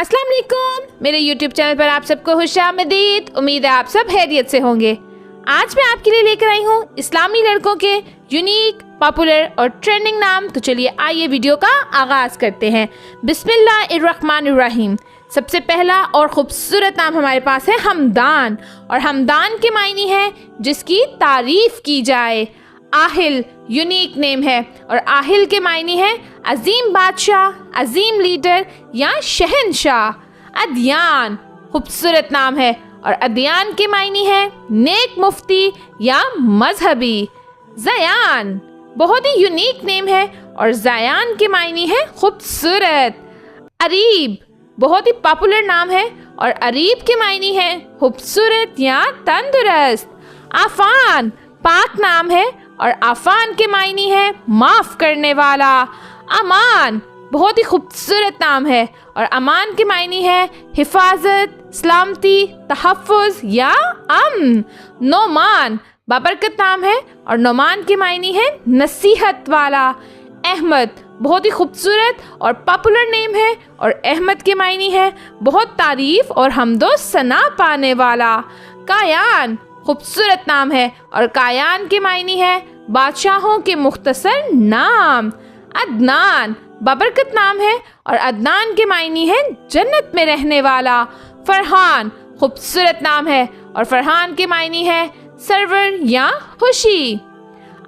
अस्सलाम वालेकुम। मेरे YouTube चैनल पर आप सबको खुशामदीद। उम्मीद है आप सब खैरियत से होंगे। आज मैं आपके लिए लेकर आई हूँ इस्लामी लड़कों के यूनिक, पॉपुलर और ट्रेंडिंग नाम। तो चलिए आइए वीडियो का आगाज़ करते हैं। बिस्मिल्लाहिर्रहमानिर्रहीम। सबसे पहला और ख़ूबसूरत नाम हमारे पास है हमदान, और हमदान के मायने है जिसकी तारीफ़ की जाए। आहिल यूनिक नेम है, और आहिल के मायने है अजीम बादशाह, अजीम लीडर या शहनशाह। अदयान खूबसूरत नाम है, और अदयान के मायने है नेक मुफ्ती या मजहबी। ज़यान बहुत ही यूनिक नेम है, और ज़यान के मायने है खूबसूरत। अरीब बहुत ही पॉपुलर नाम है, और अरीब के मायने है खूबसूरत या तंदुरुस्त। आफान पाक नाम है, और आफान के मायने है माफ़ करने वाला। अमान बहुत ही खूबसूरत नाम है, और अमान के मायने है हिफाजत, सलामती, तहफ़्फ़ुज़ या अमन। नोमान बाबरकत नाम है, और नोमान के मायने है नसीहत वाला। अहमद बहुत ही खूबसूरत और पॉपुलर नेम है, और अहमद के मायने है बहुत तारीफ़ और हमदो सना पाने वाला। कायान खूबसूरत नाम है, और कायान के मायने है बादशाहों के मुख्तसर नाम। अदनान बाबरकत नाम है, और अदनान के मायने है जन्नत में रहने वाला। फरहान खूबसूरत नाम है, और फरहान के मायने है सरवर या खुशी।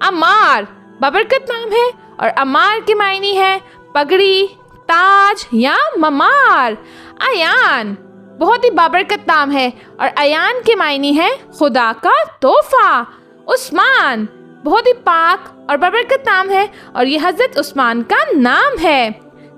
अमार बाबरकत नाम है, और अमार के मायने है पगड़ी, ताज या ममार। अयान बहुत ही बाबरकत नाम है, और अयान के मायने है खुदा का तोहफा। उस्मान बहुत ही पाक और बाबरकत नाम है, और ये हज़रत उस्मान का नाम है।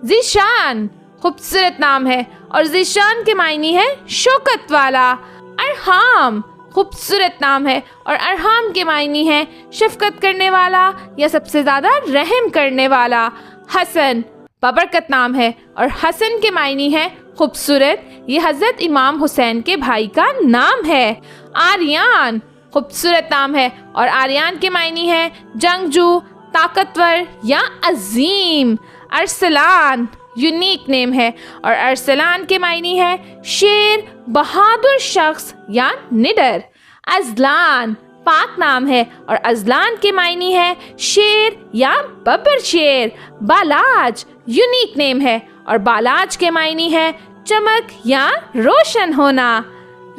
ज़ीशान खूबसूरत नाम है, और ज़ीशान के मायने है शौकत वाला। अरहाम खूबसूरत नाम है, और अरहाम के मायने है शफ़क़त करने वाला या सबसे ज़्यादा रहम करने वाला। हसन बाबरकत नाम है, और हसन के मायने है खूबसूरत। ये हज़रत इमाम हुसैन के भाई का नाम है। आर्यान खूबसूरत नाम है, और आर्यान के मायने है जंगजू, ताकतवर या अजीम। अरसलान यूनिक नेम है, और अरसलान के मायने है शेर, बहादुर शख्स या निडर। अजलान पाक नाम है, और अजलान के मायने है शेर या बब्बर शेर। बालाज यूनिक नेम है, और बालाज के मायने है चमक या रोशन होना।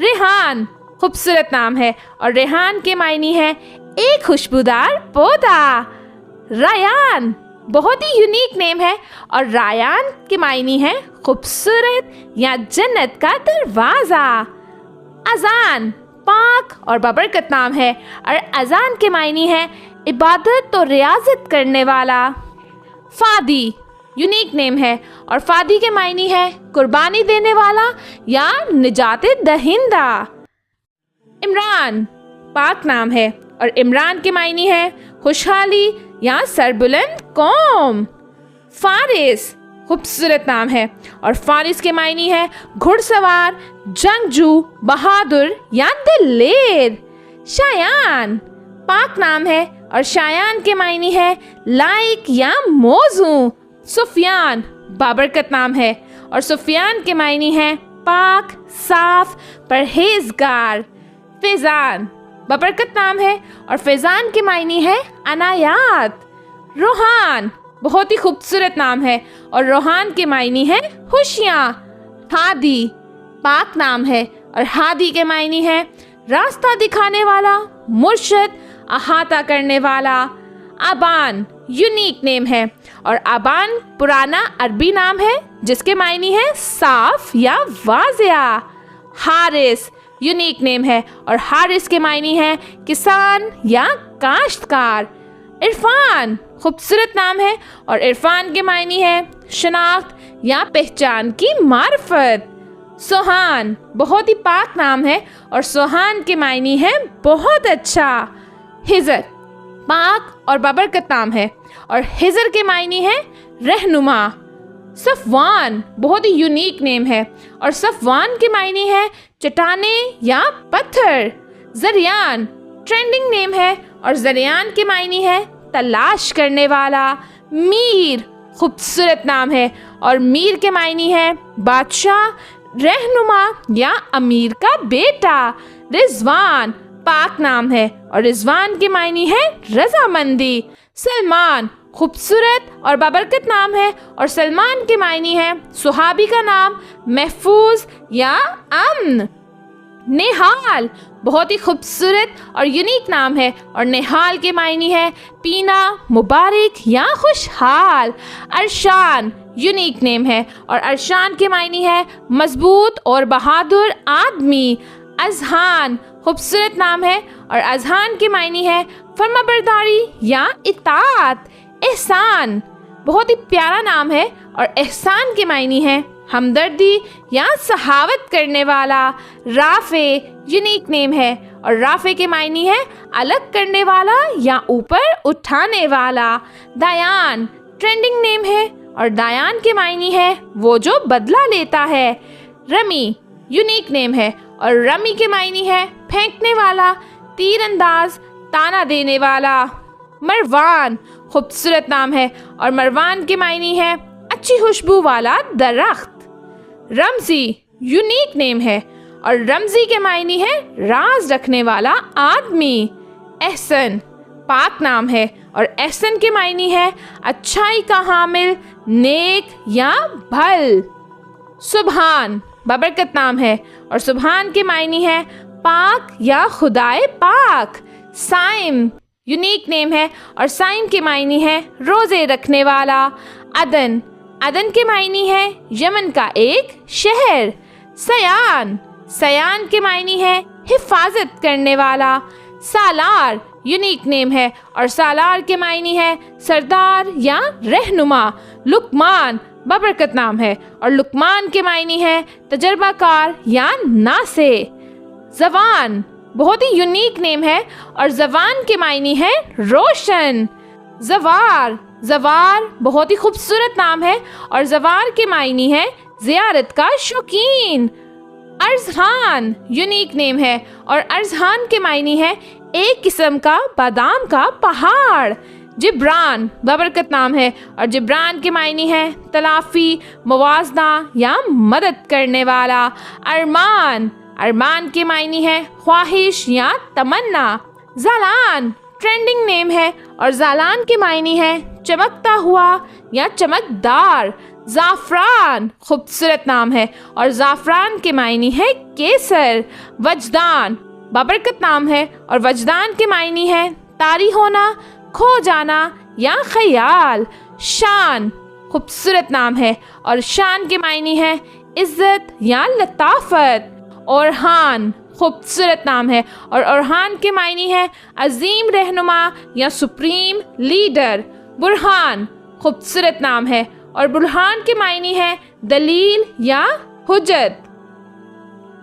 रेहान खूबसूरत नाम है, और रेहान के मायने है एक खुशबूदार पौधा। रायान बहुत ही यूनिक नेम है, और रायान के मायने है खूबसूरत या जन्नत का दरवाज़ा। अजान पाक और बाबरकत नाम है, और अजान के मायने है इबादत और रियाजत करने वाला। फादी यूनिक नेम है, और फादी के मायने है कुर्बानी देने वाला या निजात दहिंदा। इमरान पाक नाम है, और इमरान के मायने है खुशहाली या सरबुलंद कौम। फारिस खूबसूरत नाम है, और फारिस के मायने है घुड़सवार, जंगजू, बहादुर या दिलेर। शायान पाक नाम है, और शायान के मायने है लाइक या मौजू। सुफियान बाबरकत नाम है, और सुफियान के मायने है पाक, साफ, परहेजगार। फैज़ान बाबरकत नाम है, और फैज़ान के मायने है अनायात। रोहान बहुत ही खूबसूरत नाम है, और रोहान के मायने है खुशियाँ। हादी पाक नाम है, और हादी के मायने है रास्ता दिखाने वाला, मुर्शद, अहाता करने वाला। आबान यूनिक नेम है, और आबान पुराना अरबी नाम है जिसके मायने है साफ या वाज़िया। हारिस यूनिक नेम है, और हारिस के मायने है किसान या काश्तकार। इरफान खूबसूरत नाम है, और इरफान के मायने है शनाख्त या पहचान की मार्फत। सोहान बहुत ही पाक नाम है, और सोहान के मायने है बहुत अच्छा। हिजर पाक और बाबरकत नाम है, और हिजर के मायने है रहनुमा। सफ़वान बहुत ही यूनिक नेम है, और सफ़वान के मायने है चट्टाने या पत्थर। ज़रियान ट्रेंडिंग नेम है, और ज़रियान के मायने है तलाश करने वाला। मीर खूबसूरत नाम है। और मीर के मायने है बादशाह, रहनुमा या अमीर का बेटा। रिजवान पाक नाम है और रिजवान के मायने है रजामंदी। सलमान खूबसूरत और बाबरकत नाम है और सलमान के मायने है सुहाबी का नाम, महफूज या अमन। नेहाल बहुत ही खूबसूरत और यूनिक नाम है और नेहाल के मायने है पीना, मुबारक या खुशहाल। अरशान यूनिक नेम है और अरशान के मायने है मजबूत और बहादुर आदमी। अजहान खूबसूरत नाम है और अजहान के मायने है फरमाबरदारी या इताअत। एहसान बहुत ही प्यारा नाम है और एहसान के मायने है हमदर्दी या सहावत करने वाला। राफे यूनिक नेम है और राफे के मायने है अलग करने वाला या ऊपर उठाने वाला। दायान ट्रेंडिंग नेम है और दायान के मायने है वो जो बदला लेता है। रमी यूनिक नेम है और रमी के मायने है फेंकने वाला, तीरंदाज, ताना देने वाला। मरवान खूबसूरत नाम है और मरवान के मायने है अच्छी खुशबू वाला दरख्त। रमजी यूनिक नेम है और रमजी के मायने है राज रखने वाला आदमी। एहसन पाक नाम है और एहसन के मायने है अच्छाई का हामिल, नेक या भल। सुबहान बाबरकत नाम है और सुबहान के मायने है पाक या खुदाए पाक। साइम यूनिक नेम है और साइम के मायने है रोज़े रखने वाला। अदन अदन के मायने है यमन का एक शहर। सयान सयान के मायने है हिफाजत करने वाला। सालार यूनिक नेम है और सालार के मायने है सरदार या रहनुमा। लुकमान बाबरकत नाम है और लुकमान के मायने है तजर्बाकार या नासे। जवान बहुत ही यूनिक नेम है और जवान के मायने है रोशन। जवार जवार बहुत ही खूबसूरत नाम है और जवार के मायने है जियारत का शौकीन। अर्जहान यूनिक नेम है और अर्जहान के मायने है एक किस्म का बादाम का पहाड़। जिब्रान बाबरकत नाम है और जिब्रान के मायने है तलाफी, मुवाजना या मदद करने वाला। अरमान अरमान के मायने है ख्वाहिश या तमन्ना। जालान ट्रेंडिंग नेम है और जालान के मायने है चमकता हुआ या चमकदार। ज़ाफ़रान खूबसूरत नाम है और ज़ाफ़रान के मायने है केसर। वजदान बाबरकत नाम है और वजदान के मायने है तारी होना, खो जाना या ख्याल। शान खूबसूरत नाम है और शान के मायने है इज्जत या लताफत। ओरहान खूबसूरत नाम है और ओरहान के मायने है अजीम रहनुमा या सुप्रीम लीडर। बुरहान खूबसूरत नाम है और बुरहान के मायने है दलील या हुज्जत।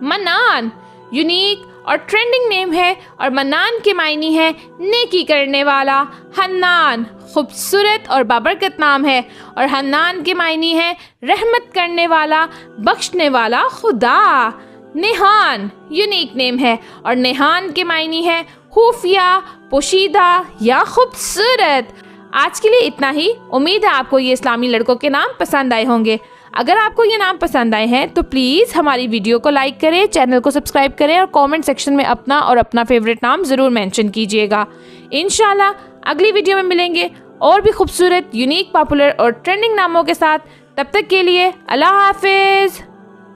मन्नान यूनिक और ट्रेंडिंग नेम है और मन्नान के मायने है नेकी करने वाला। हन्नान खूबसूरत और बाबरकत नाम है और हन्नान के मायने है रहमत करने वाला, बख्शने वाला खुदा। नेहान यूनिक नेम है और नेहान के मायने है खुफिया, पोशीदा या खूबसूरत। आज के लिए इतना ही। उम्मीद है आपको ये इस्लामी लड़कों के नाम पसंद आए होंगे। अगर आपको ये नाम पसंद आए हैं तो प्लीज़ हमारी वीडियो को लाइक करें, चैनल को सब्सक्राइब करें और कमेंट सेक्शन में अपना और अपना फेवरेट नाम ज़रूर मेंशन कीजिएगा। इंशाल्लाह अगली वीडियो में मिलेंगे और भी खूबसूरत, यूनिक, पॉपुलर और ट्रेंडिंग नामों के साथ। तब तक के लिए अल्लाह हाफिज़।